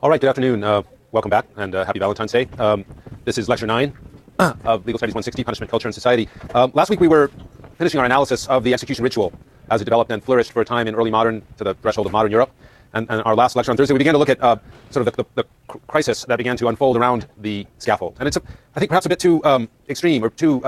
All right, good afternoon. Welcome back, and happy Valentine's Day. This is Lecture 9 of Legal Studies 160, Punishment, Culture, and Society. Last week we were finishing our analysis of the execution ritual as it developed and flourished for a time in early modern to the threshold of modern Europe. And our last lecture on Thursday, we began to look at sort of the crisis that began to unfold around the scaffold. And it's, I think, perhaps a bit too extreme or too...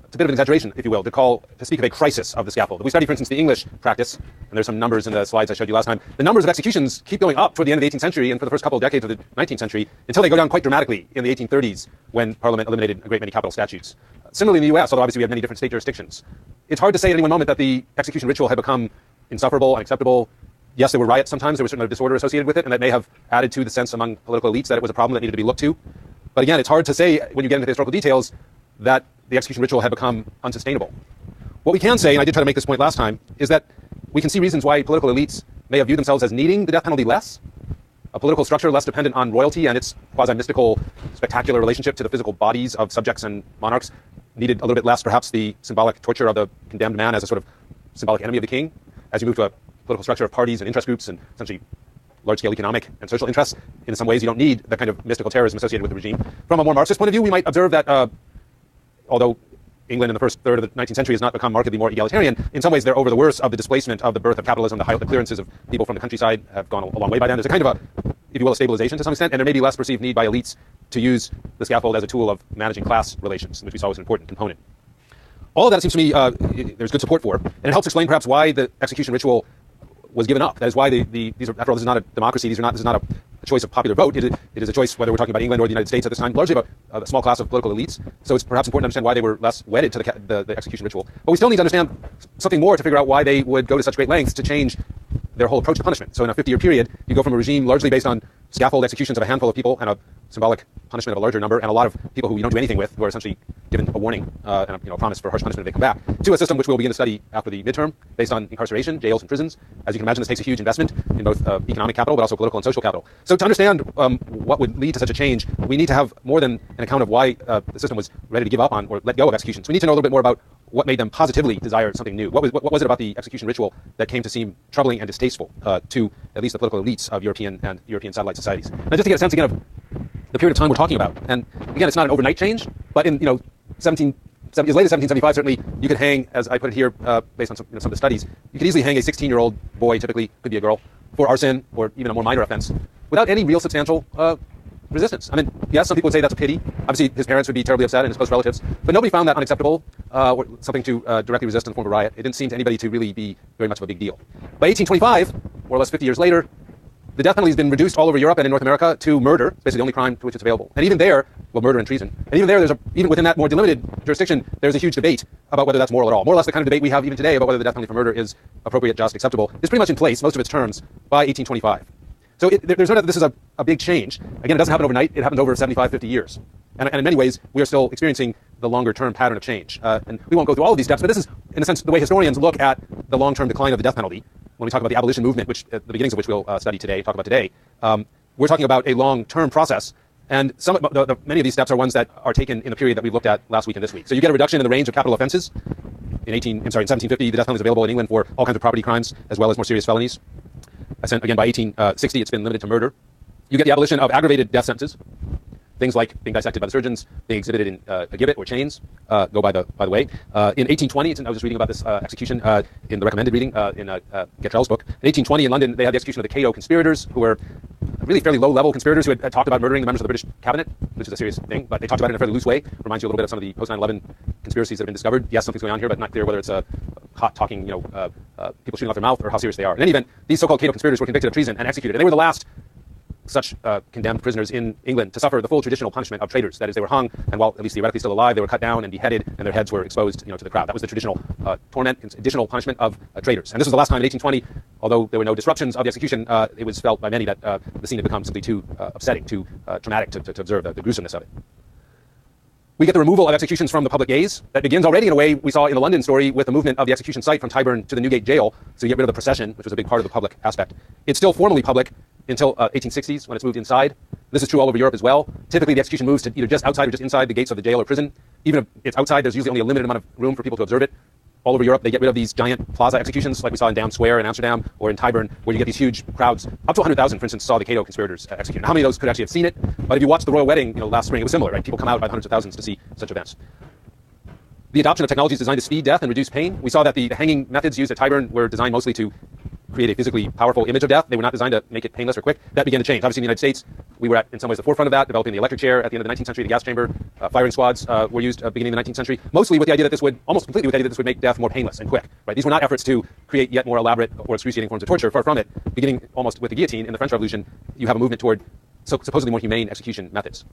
it's a bit of an exaggeration, if you will, to speak of a crisis of the scaffold. If we study, for instance, the English practice, and there's some numbers in the slides I showed you last time, the numbers of executions keep going up toward the end of the 18th century and for the first couple of decades of the 19th century until they go down quite dramatically in the 1830s when Parliament eliminated a great many capital statutes. Similarly in the US, although obviously we have many different state jurisdictions. It's hard to say at any one moment that the execution ritual had become insufferable, unacceptable. Yes, there were riots sometimes, there was certain disorder associated with it, and that may have added to the sense among political elites that it was a problem that needed to be looked to. But again, it's hard to say when you get into the historical details that the execution ritual had become unsustainable. What we can say, and I did try to make this point last time, is that we can see reasons why political elites may have viewed themselves as needing the death penalty less, a political structure less dependent on royalty and its quasi-mystical, spectacular relationship to the physical bodies of subjects and monarchs, needed a little bit less perhaps the symbolic torture of the condemned man as a sort of symbolic enemy of the king. As you move to a political structure of parties and interest groups and essentially large-scale economic and social interests, in some ways you don't need the kind of mystical terrorism associated with the regime. From a more Marxist point of view, we might observe that although England in the first third of the 19th century has not become markedly more egalitarian, in some ways they're over the worst of the displacement of the birth of capitalism. The clearances of people from the countryside have gone a long way by then. There's a kind of if you will, a stabilization to some extent, and there may be less perceived need by elites to use the scaffold as a tool of managing class relations, which we saw was an important component. All of that, it seems to me, there's good support for, and it helps explain perhaps why the execution ritual was given up. That is why these are, after all, this is not a democracy. This is not a choice of popular vote. It is a choice, whether we're talking about England or the United States at this time, largely about a small class of political elites. So it's perhaps important to understand why they were less wedded to the execution ritual. But we still need to understand something more to figure out why they would go to such great lengths to change their whole approach to punishment. So in a 50-year period, you go from a regime largely based on scaffold executions of a handful of people and a symbolic punishment of a larger number and a lot of people who you don't do anything with, who are essentially given a warning and a promise for harsh punishment if they come back, to a system which we'll begin to study after the midterm based on incarceration, jails, and prisons. As you can imagine, this takes a huge investment in both economic capital but also political and social capital. So to understand what would lead to such a change, we need to have more than an account of why the system was ready to give up on or let go of executions. We need to know a little bit more about what made them positively desire something new. What was it about the execution ritual that came to seem troubling and distasteful to at least the political elites of European and European satellite societies? Now, just to get a sense again of the period of time we're talking about, and again, it's not an overnight change, but in as late as 1775, certainly you could hang, as I put it here, based on some of the studies, you could easily hang a 16-year-old boy, typically could be a girl, for arson or even a more minor offense, without any real substantial resistance. I mean, yes, some people would say that's a pity. Obviously, his parents would be terribly upset and his close relatives, but nobody found that unacceptable or something to directly resist in the form of a riot. It didn't seem to anybody to really be very much of a big deal. By 1825, more or less 50 years later, the death penalty has been reduced all over Europe and in North America to murder, basically the only crime to which it's available. And even there, well, murder and treason. And even there, even within that more delimited jurisdiction, there's a huge debate about whether that's moral at all. More or less the kind of debate we have even today about whether the death penalty for murder is appropriate, just, acceptable, is pretty much in place, most of its terms, by 1825. So this is a big change. Again, it doesn't happen overnight. It happens over 75, 50 years. And in many ways, we are still experiencing the longer-term pattern of change. And we won't go through all of these steps, but this is, in a sense, the way historians look at the long-term decline of the death penalty. When we talk about the abolition movement, which at the beginnings of which we'll talk about today, we're talking about a long-term process. And many of these steps are ones that are taken in the period that we've looked at last week and this week. So you get a reduction in the range of capital offenses. In 1750, the death penalty is available in England for all kinds of property crimes, as well as more serious felonies. Again, by 1860, it's been limited to murder. You get the abolition of aggravated death sentences. Things like being dissected by the surgeons, being exhibited in a gibbet or chains, go by the way. In 1820, I was just reading about this execution in the recommended reading in Gatrell's book. In 1820 in London, they had the execution of the Cato conspirators, who were really fairly low-level conspirators who had talked about murdering the members of the British cabinet, which is a serious thing, but they talked about it in a fairly loose way. Reminds you a little bit of some of the post-9/11 conspiracies that have been discovered. Yes, something's going on here, but not clear whether it's hot talking, people shooting off their mouth, or how serious they are. In any event, these so-called Cato conspirators were convicted of treason and executed, and they were the last such condemned prisoners in England to suffer the full traditional punishment of traitors. That is, they were hung, and while at least theoretically still alive, they were cut down and beheaded, and their heads were exposed, to the crowd. That was the traditional torment, additional punishment of traitors. And this was the last time in 1820, although there were no disruptions of the execution, it was felt by many that the scene had become simply too upsetting, too traumatic to observe the gruesomeness of it. We get the removal of executions from the public gaze. That begins already in a way we saw in the London story with the movement of the execution site from Tyburn to the Newgate jail. So you get rid of the procession, which was a big part of the public aspect. It's still formally public until 1860s when it's moved inside. This is true all over Europe as well. Typically the execution moves to either just outside or just inside the gates of the jail or prison. Even if it's outside, there's usually only a limited amount of room for people to observe it. all over Europe, they get rid of these giant plaza executions like we saw in Dam Square in Amsterdam or in Tyburn, where you get these huge crowds. Up to 100,000, for instance, saw the Cato conspirators executed. How many of those could actually have seen it? But if you watched the royal wedding, last spring, it was similar, right? People come out by the hundreds of thousands to see such events. The adoption of technologies designed to speed death and reduce pain. We saw that the hanging methods used at Tyburn were designed mostly to create a physically powerful image of death. They were not designed to make it painless or quick. That began to change. Obviously, in the United States, we were at, in some ways, the forefront of that, developing the electric chair at the end of the 19th century, the gas chamber, firing squads were used beginning of the 19th century, mostly with the idea that this would, almost completely with the idea that this would make death more painless and quick. Right? These were not efforts to create yet more elaborate or excruciating forms of torture. Far from it. Beginning almost with the guillotine in the French Revolution, you have a movement toward supposedly more humane execution methods.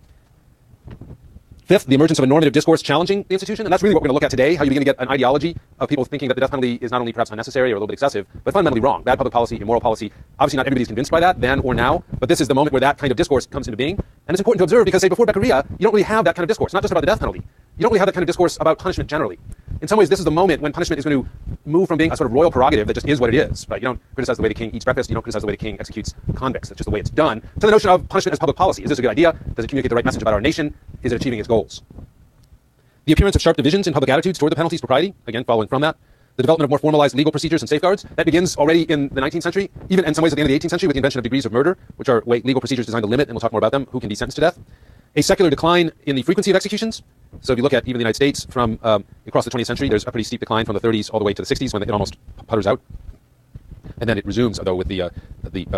Fifth, the emergence of a normative discourse challenging the institution, and that's really what we're going to look at today, how you begin to get an ideology of people thinking that the death penalty is not only perhaps unnecessary or a little bit excessive, but fundamentally wrong. Bad public policy, immoral policy. Obviously not everybody's convinced by that, then or now, but this is the moment where that kind of discourse comes into being, and it's important to observe because, say, before Beccaria, you don't really have that kind of discourse, not just about the death penalty. You don't really have that kind of discourse about punishment generally. In some ways, this is the moment when punishment is going to move from being a sort of royal prerogative that just is what it is. Right? You don't criticize the way the king eats breakfast. You don't criticize the way the king executes convicts. That's just the way it's done. To the notion of punishment as public policy. Is this a good idea? Does it communicate the right message about our nation? Is it achieving its goals? The appearance of sharp divisions in public attitudes toward the penalty's propriety, again, following from that. The development of more formalized legal procedures and safeguards. That begins already in the 19th century, even in some ways at the end of the 18th century with the invention of degrees of murder, which are legal procedures designed to limit, and we'll talk more about them, who can be sentenced to death. A secular decline in the frequency of executions. So if you look at even the United States from across the 20th century, there's a pretty steep decline from the 30s all the way to the 60s when it almost putters out. And then it resumes, though, with the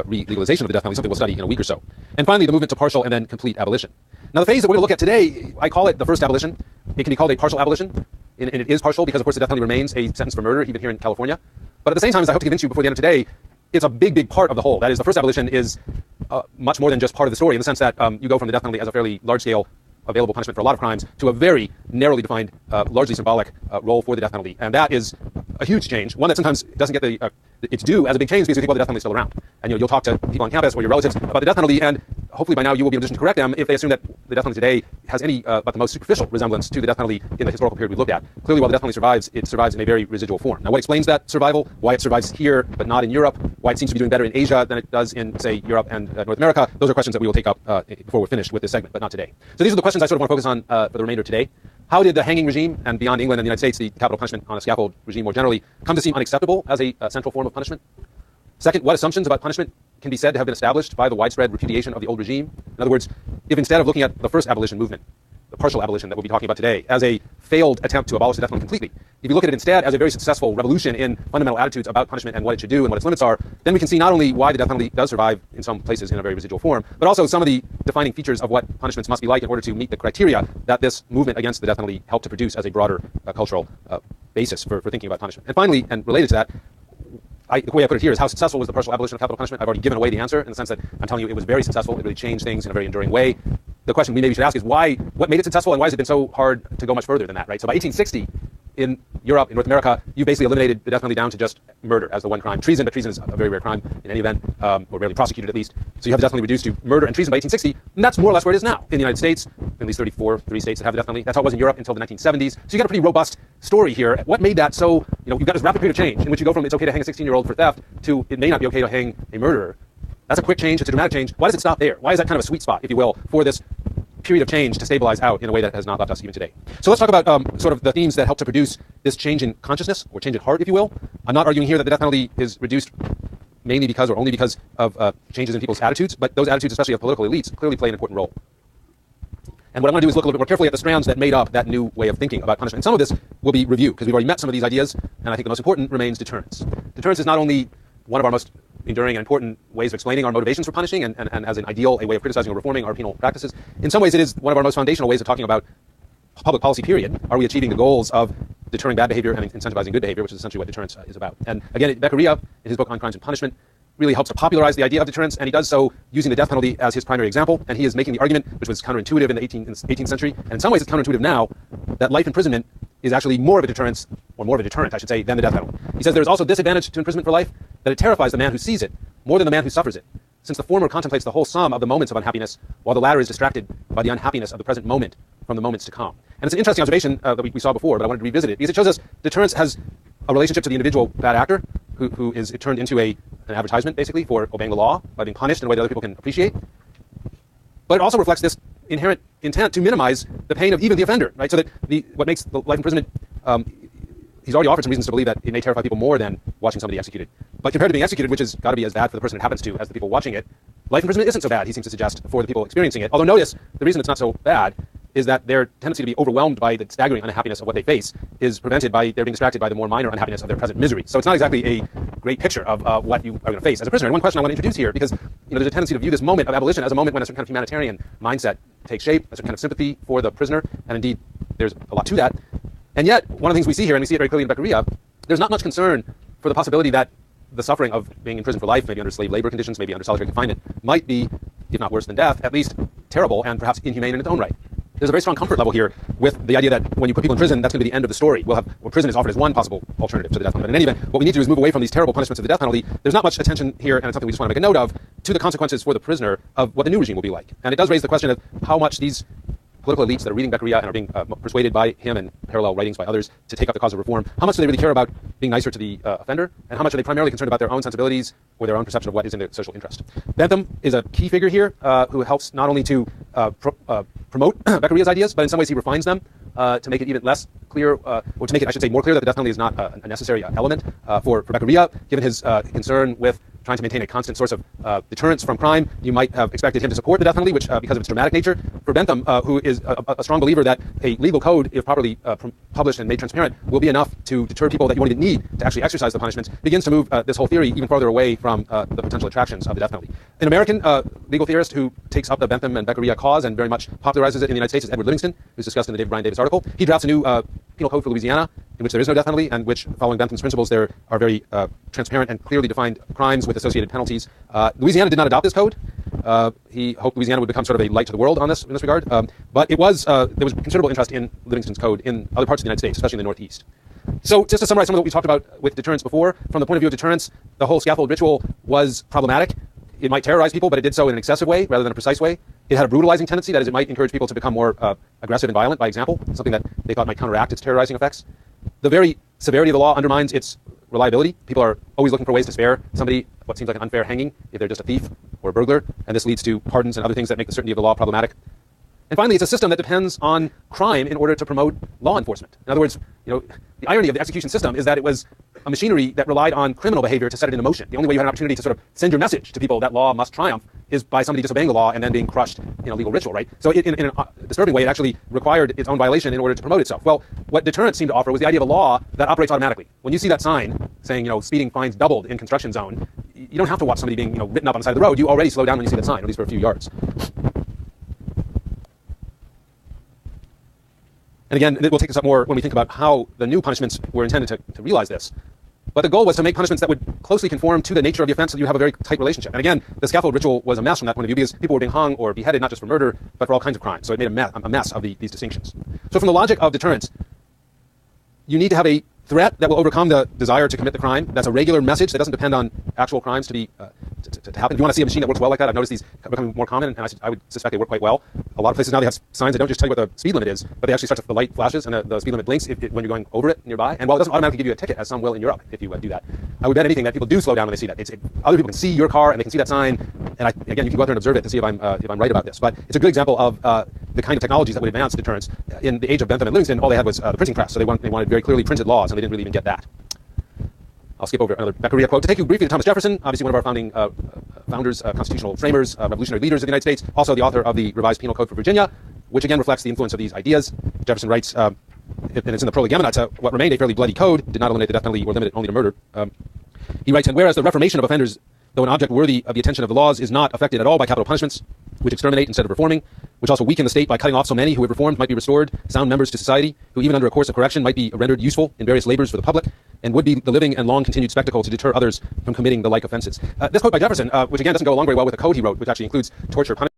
re-legalization of the death penalty, something we'll study in a week or so. And finally, the movement to partial and then complete abolition. Now, the phase that we're going to look at today, I call it the first abolition. It can be called a partial abolition, and it is partial because, of course, the death penalty remains a sentence for murder, even here in California. But at the same time, as I hope to convince you before the end of today, it's a big, big part of the whole. That is, the first abolition is much more than just part of the story in the sense that you go from the death penalty as a fairly large-scale available punishment for a lot of crimes to a very narrowly defined, largely symbolic role for the death penalty. And that is a huge change, one that sometimes doesn't get its due as a big change because you think, well, the death penalty is still around. And you'll talk to people on campus or your relatives about the death penalty, and hopefully by now you will be in a position to correct them if they assume that the death penalty today has any but the most superficial resemblance to the death penalty in the historical period we looked at. Clearly, while the death penalty survives, it survives in a very residual form. Now, what explains that survival, why it survives here but not in Europe, why it seems to be doing better in Asia than it does in, say, Europe and North America, those are questions that we will take up before we're finished with this segment, but not today. So these are the questions I sort of want to focus on for the remainder of today. How did the hanging regime, and beyond England and the United States, the capital punishment on a scaffold regime more generally, come to seem unacceptable as a central form of punishment? Second, what assumptions about punishment can be said to have been established by the widespread repudiation of the old regime? In other words, if instead of looking at the first abolition movement, the partial abolition that we'll be talking about today, as a failed attempt to abolish the death penalty completely, if you look at it instead as a very successful revolution in fundamental attitudes about punishment and what it should do and what its limits are, then we can see not only why the death penalty does survive in some places in a very residual form, but also some of the defining features of what punishments must be like in order to meet the criteria that this movement against the death penalty helped to produce as a broader cultural basis for thinking about punishment. And finally, and related to that, the way I put it here is how successful was the partial abolition of capital punishment? I've already given away the answer in the sense that I'm telling you it was very successful. It really changed things in a very enduring way. The question we maybe should ask is what made it successful and why has it been so hard to go much further than that, right? So by 1860, in Europe, in North America, you basically eliminated the death penalty down to just murder as the one crime. Treason, but treason is a very rare crime in any event, or rarely prosecuted at least. So you have the death penalty reduced to murder and treason by 1860, and that's more or less where it is now. In the United States, in these 33 states that have the death penalty, that's how it was in Europe until the 1970s. So you got a pretty robust story here. What made that so, you've got this rapid period of change in which you go from it's okay to hang a 16-year-old for theft to it may not be okay to hang a murderer. That's a quick change, it's a dramatic change. Why does it stop there? Why is that kind of a sweet spot, if you will, for this period of change to stabilize out in a way that has not left us even today? So let's talk about sort of the themes that help to produce this change in consciousness, or change in heart, if you will. I'm not arguing here that the death penalty is reduced mainly because or only because of changes in people's attitudes, but those attitudes, especially of political elites, clearly play an important role. And what I want to do is look a little bit more carefully at the strands that made up that new way of thinking about punishment. And some of this will be review, because we've already met some of these ideas, and I think the most important remains deterrence. Deterrence is not only one of our most enduring and important ways of explaining our motivations for punishing and as an ideal, a way of criticizing or reforming our penal practices. In some ways, it is one of our most foundational ways of talking about public policy, period. Are we achieving the goals of deterring bad behavior and incentivizing good behavior, which is essentially what deterrence is about. And again, Beccaria, in his book on crimes and punishment, really helps to popularize the idea of deterrence, and he does so using the death penalty as his primary example. And he is making the argument, which was counterintuitive in the 18th century, and in some ways it's counterintuitive now, that life imprisonment is actually more of a deterrence, or more of a deterrent, I should say, than the death penalty. He says there is also disadvantage to imprisonment for life, that it terrifies the man who sees it more than the man who suffers it, since the former contemplates the whole sum of the moments of unhappiness, while the latter is distracted by the unhappiness of the present moment from the moments to come. And it's an interesting observation that we saw before, but I wanted to revisit it, because it shows us deterrence has a relationship to the individual bad actor, who is turned into an advertisement, basically, for obeying the law, by being punished in a way that other people can appreciate. But it also reflects this inherent intent to minimize the pain of even the offender, right? So that what makes the life imprisonment he's already offered some reasons to believe that it may terrify people more than watching somebody executed. But compared to being executed, which has got to be as bad for the person it happens to as the people watching it, life imprisonment isn't so bad, he seems to suggest, for the people experiencing it. Although notice, the reason it's not so bad is that their tendency to be overwhelmed by the staggering unhappiness of what they face is prevented by their being distracted by the more minor unhappiness of their present misery. So it's not exactly a great picture of what you are going to face as a prisoner. And one question I want to introduce here, because there's a tendency to view this moment of abolition as a moment when a certain kind of humanitarian mindset takes shape, a certain kind of sympathy for the prisoner, and indeed there's a lot to that. And yet, one of the things we see here, and we see it very clearly in Beccaria, there's not much concern for the possibility that the suffering of being in prison for life, maybe under slave labor conditions, maybe under solitary confinement, might be, if not worse than death, at least terrible and perhaps inhumane in its own right. There's a very strong comfort level here with the idea that when you put people in prison, that's going to be the end of the story. Prison is offered as one possible alternative to the death penalty. But in any event, what we need to do is move away from these terrible punishments of the death penalty. There's not much attention here, and it's something we just want to make a note of, to the consequences for the prisoner of what the new regime will be like. And it does raise the question of how much these political elites that are reading Beccaria and are being persuaded by him and parallel writings by others to take up the cause of reform, how much do they really care about being nicer to the offender, and how much are they primarily concerned about their own sensibilities or their own perception of what is in their social interest? Bentham is a key figure here who helps not only to promote Beccaria's ideas, but in some ways he refines them to make it even less clear, or to make it, I should say, more clear that the death penalty is not a necessary element for Beccaria, given his concern with trying to maintain a constant source of deterrence from crime. You might have expected him to support the death penalty, which, because of its dramatic nature. For Bentham, who is a strong believer that a legal code, if properly published and made transparent, will be enough to deter people that you won't even need to actually exercise the punishments, begins to move this whole theory even farther away from the potential attractions of the death penalty. An American legal theorist who takes up the Bentham and Beccaria cause and very much popularizes it in the United States is Edward Livingston, who's discussed in the David Bryan Davis article. He drafts a new penal code for Louisiana, in which there is no death penalty, and which, following Bentham's principles, there are very transparent and clearly defined crimes with associated penalties. Louisiana did not adopt this code. He hoped Louisiana would become sort of a light to the world in this regard. But it was there was considerable interest in Livingston's code in other parts of the United States, especially in the Northeast. So just to summarize some of what we talked about with deterrence before, from the point of view of deterrence, the whole scaffold ritual was problematic. It might terrorize people, but it did so in an excessive way rather than a precise way. It had a brutalizing tendency, that is, it might encourage people to become more aggressive and violent by example, something that they thought might counteract its terrorizing effects. The very severity of the law undermines its reliability. People are always looking for ways to spare somebody what seems like an unfair hanging if they're just a thief or a burglar, and this leads to pardons and other things that make the certainty of the law problematic. And finally, it's a system that depends on crime in order to promote law enforcement. In other words, the irony of the execution system is that it was a machinery that relied on criminal behavior to set it into motion. The only way you had an opportunity to sort of send your message to people that law must triumph is by somebody disobeying the law and then being crushed in a legal ritual, right? So in a disturbing way, it actually required its own violation in order to promote itself. Well, what deterrence seemed to offer was the idea of a law that operates automatically. When you see that sign saying, speeding fines doubled in construction zone, you don't have to watch somebody being, written up on the side of the road. You already slow down when you see that sign, at least for a few yards. And again, we'll take this up more when we think about how the new punishments were intended to realize this. But the goal was to make punishments that would closely conform to the nature of the offense so that you have a very tight relationship. And again, the scaffold ritual was a mess from that point of view because people were being hung or beheaded not just for murder, but for all kinds of crimes. So it made a mess of these distinctions. So from the logic of deterrence, you need to have a threat that will overcome the desire to commit the crime. That's a regular message that doesn't depend on actual crimes to be to happen. If you want to see a machine that works well like that, I've noticed these becoming more common, and I would suspect they work quite well. A lot of places now they have signs that don't just tell you what the speed limit is, but they actually start to, the light flashes and the speed limit blinks when you're going over it nearby. And while it doesn't automatically give you a ticket, as some will in Europe if you do that, I would bet anything that people do slow down when they see that. Other people can see your car and they can see that sign, and again, you can go out there and observe it to see if I'm right about this. But it's a good example of the kind of technologies that would advance deterrence. In the age of Bentham and Livingston, all they had was the printing press, so they wanted very clearly printed laws, and they didn't really even get that. I'll skip over another Beccaria quote. To take you briefly to Thomas Jefferson, obviously one of our founding founders, constitutional framers, revolutionary leaders of the United States, also the author of the revised penal code for Virginia, which again reflects the influence of these ideas. Jefferson writes, and it's in the Prolegomena, to what remained a fairly bloody code, did not eliminate the death penalty or limit it only to murder. He writes, and whereas the reformation of offenders, though an object worthy of the attention of the laws, is not affected at all by capital punishments, which exterminate instead of reforming, which also weaken the state by cutting off so many who, if reformed, might be restored, sound members to society, who even under a course of correction might be rendered useful in various labors for the public, and would be the living and long-continued spectacle to deter others from committing the like offenses. This quote by Jefferson, which again doesn't go along very well with the code he wrote, which actually includes torture, punishment,